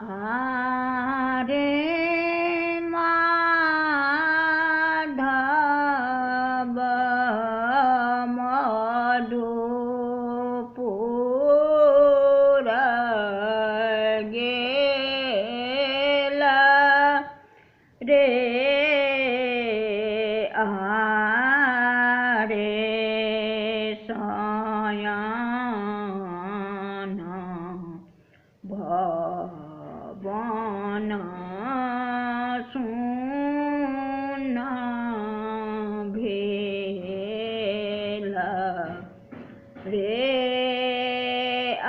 आरे माधव मधुपुर गेला रे आरे सयान भवन सुन भेला रे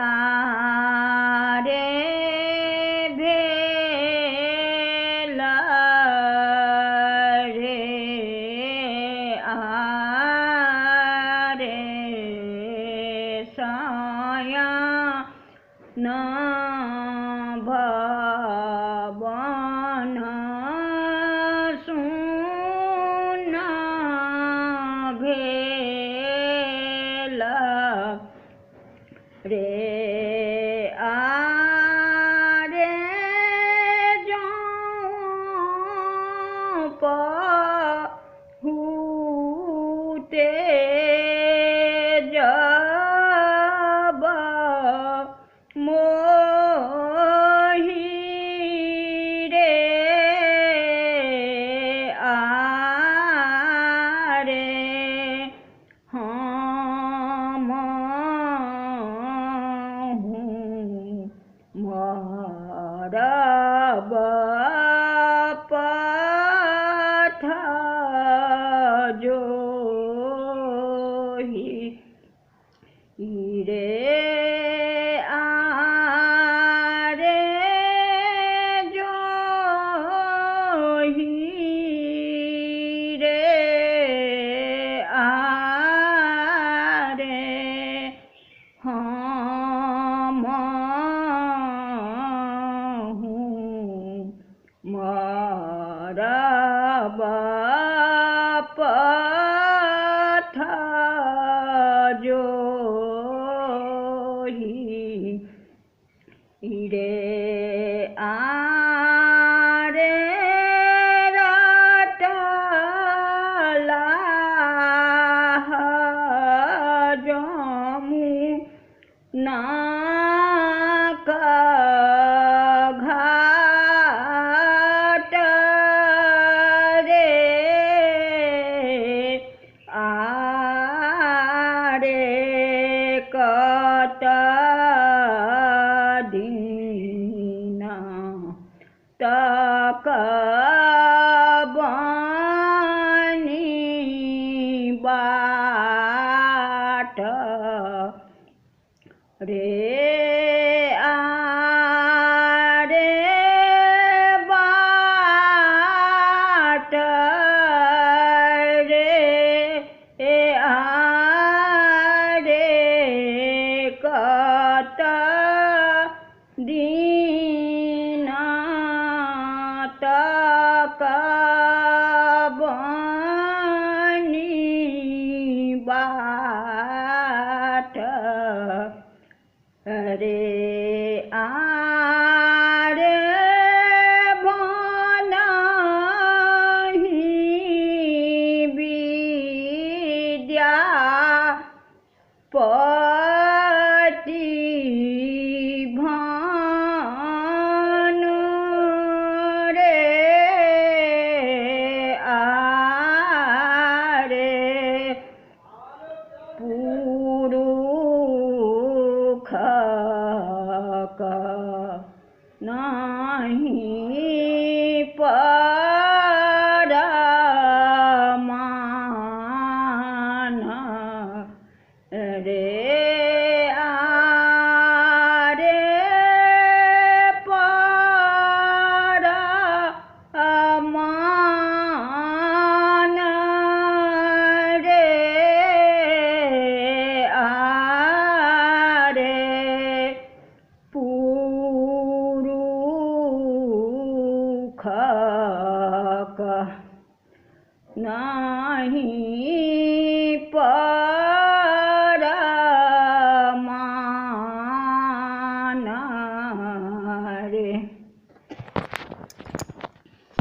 आरे भेला रे आरे सयान भवन सुन भेला रे आरे पहुते जब मोहि रे आरे हम मरब पथ जोहि रे आरे जोहि रे आरे हम मरब पथ जोहि रे आरे रटला जमुनाक घाट रे आरे कत दिन तक बनी बाट रे आरे बाट रे आरे कत दिन तक बनी बाट रे आरे बनहि विद्या पति भानु रे आरे पुरुष नहीं परमान रे आरे परमान रे आरे पुरुष नहीं परमान